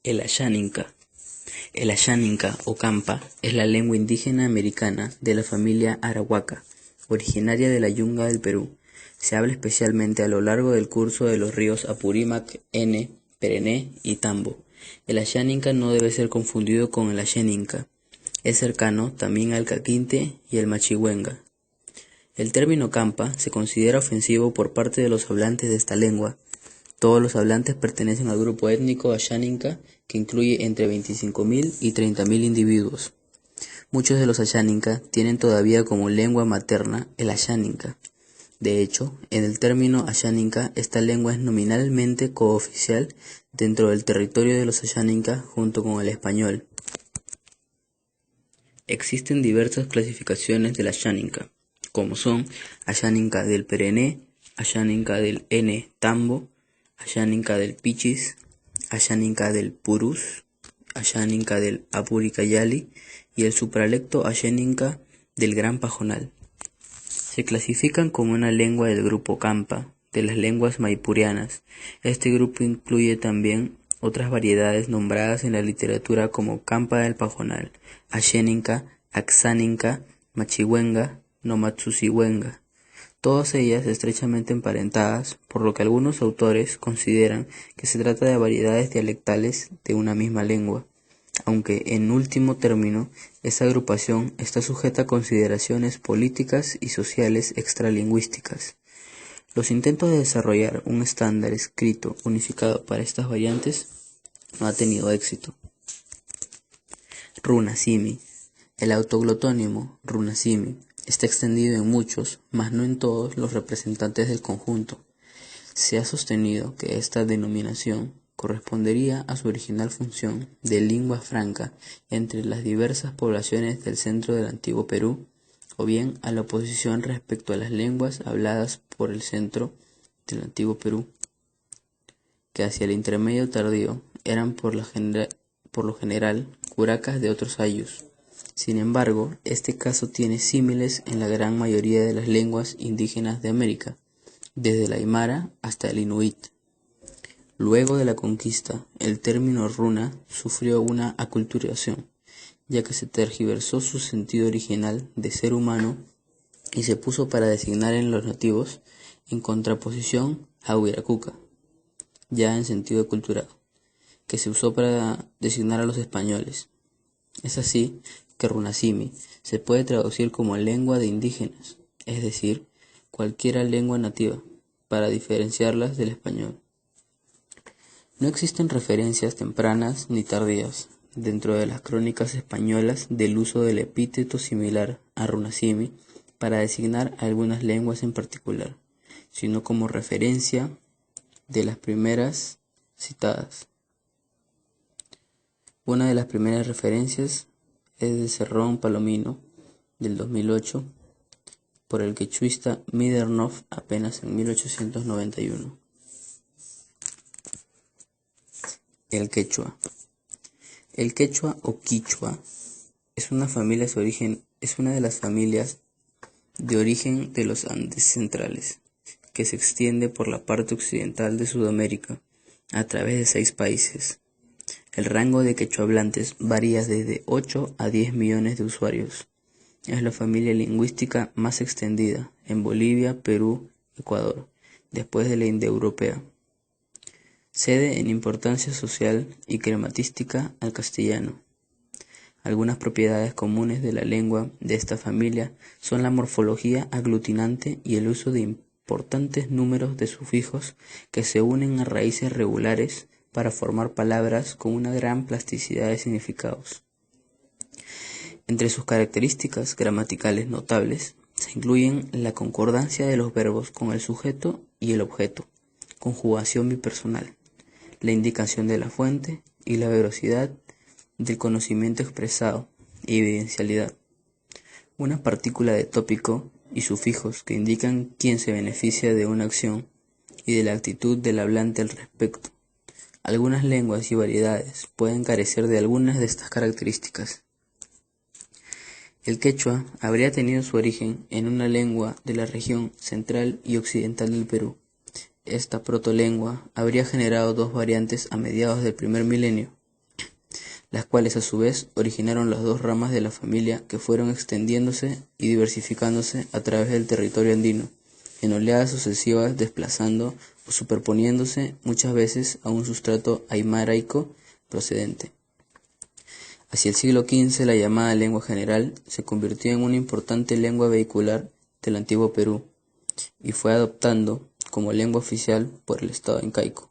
El Ashaninka. El Ashaninka o Campa es la lengua indígena americana de la familia Arahuaca, originaria de la Yunga del Perú. Se habla especialmente a lo largo del curso de los ríos Apurímac, Ene, Perené y Tambo. El Ashaninka no debe ser confundido con el Asheninka. Es cercano también al Caquinte y el Machihuenga. El término Campa se considera ofensivo por parte de los hablantes de esta lengua. Todos los hablantes pertenecen al grupo étnico Ashaninka, que incluye entre 25.000 y 30.000 individuos. Muchos de los Ashaninka tienen todavía como lengua materna el Ashaninka. De hecho, en el término Ashaninka, esta lengua es nominalmente cooficial dentro del territorio de los Ashaninka junto con el español. Existen diversas clasificaciones del Ashaninka, como son Ashaninka del Perené, Ashaninka del Ene Tambo, Ashaninka del Pichis, Ashaninka del Purús, Ashaninka del Apuricayali y el supralecto Ashaninka del Gran Pajonal. Se clasifican como una lengua del grupo Campa, de las lenguas maipurianas. Este grupo incluye también otras variedades nombradas en la literatura como Campa del Pajonal, Asheninka, Axaninka, Machihuenga, Nomatsusihuenga. Todas ellas estrechamente emparentadas, por lo que algunos autores consideran que se trata de variedades dialectales de una misma lengua, aunque en último término, esta agrupación está sujeta a consideraciones políticas y sociales extralingüísticas. Los intentos de desarrollar un estándar escrito unificado para estas variantes no ha tenido éxito. Runasimi. El autoglotónimo Runasimi está extendido en muchos, mas no en todos los representantes del conjunto. Se ha sostenido que esta denominación correspondería a su original función de lingua franca entre las diversas poblaciones del centro del antiguo Perú, o bien a la oposición respecto a las lenguas habladas por el centro del antiguo Perú, que hacia el intermedio tardío eran por lo general curacas de otros ayllus. Sin embargo, este caso tiene símiles en la gran mayoría de las lenguas indígenas de América, desde el aymara hasta el inuit. Luego de la conquista, el término runa sufrió una aculturación, ya que se tergiversó su sentido original de ser humano y se puso para designar en los nativos, en contraposición a Huiracuca, ya en sentido aculturado, que se usó para designar a los españoles. Es así que Runasimi se puede traducir como lengua de indígenas, es decir, cualquiera lengua nativa, para diferenciarlas del español. No existen referencias tempranas ni tardías dentro de las crónicas españolas del uso del epíteto similar a Runasimi para designar algunas lenguas en particular, sino como referencia de las primeras citadas. Una de las primeras referencias es de Cerrón Palomino, del 2008, por el quechuista Midernov apenas en 1891. El quechua. El quechua o quichua es una de las familias de origen de los Andes centrales, que se extiende por la parte occidental de Sudamérica a través de 6 países. El rango de quechohablantes varía desde 8 a 10 millones de usuarios. Es la familia lingüística más extendida en Bolivia, Perú, Ecuador, después de la indoeuropea. Cede en importancia social y gramatística al castellano. Algunas propiedades comunes de la lengua de esta familia son la morfología aglutinante y el uso de importantes números de sufijos que se unen a raíces regulares para formar palabras con una gran plasticidad de significados. Entre sus características gramaticales notables se incluyen la concordancia de los verbos con el sujeto y el objeto, conjugación bipersonal, la indicación de la fuente y la veracidad del conocimiento expresado y evidencialidad. Una partícula de tópico y sufijos que indican quién se beneficia de una acción y de la actitud del hablante al respecto. Algunas lenguas y variedades pueden carecer de algunas de estas características. El quechua habría tenido su origen en una lengua de la región central y occidental del Perú. Esta protolengua habría generado 2 variantes a mediados del primer milenio. las cuales a su vez originaron las dos ramas de la familia que fueron extendiéndose y diversificándose a través del territorio andino, en oleadas sucesivas desplazando o superponiéndose muchas veces a un sustrato aymaraico procedente. Hacia el siglo XV la llamada lengua general se convirtió en una importante lengua vehicular del antiguo Perú y fue adoptando como lengua oficial por el Estado incaico.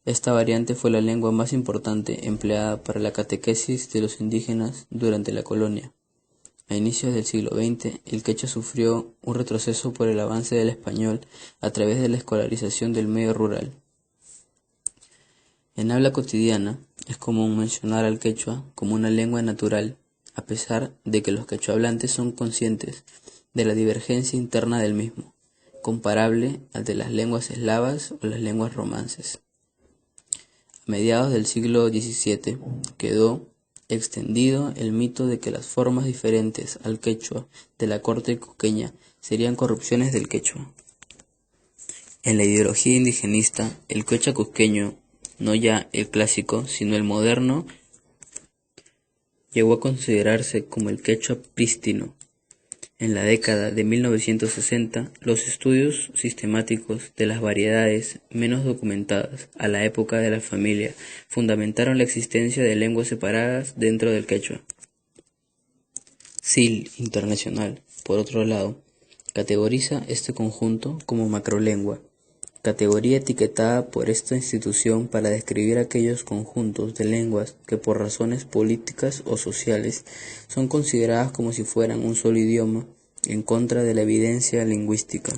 Esta variante fue la lengua más importante empleada para la catequesis de los indígenas durante la colonia. A inicios del siglo XX, el quechua sufrió un retroceso por el avance del español a través de la escolarización del medio rural. En habla cotidiana, es común mencionar al quechua como una lengua natural, a pesar de que los quechuahablantes son conscientes de la divergencia interna del mismo, comparable al de las lenguas eslavas o las lenguas romances. A mediados del siglo XVII quedó extendido el mito de que las formas diferentes al quechua de la corte cusqueña serían corrupciones del quechua. En la ideología indigenista, el quechua cusqueño, no ya el clásico, sino el moderno, llegó a considerarse como el quechua prístino. En la década de 1960, los estudios sistemáticos de las variedades menos documentadas a la época de la familia fundamentaron la existencia de lenguas separadas dentro del quechua. SIL Internacional, por otro lado, categoriza este conjunto como macrolengua, categoría etiquetada por esta institución para describir aquellos conjuntos de lenguas que por razones políticas o sociales son consideradas como si fueran un solo idioma, en contra de la evidencia lingüística.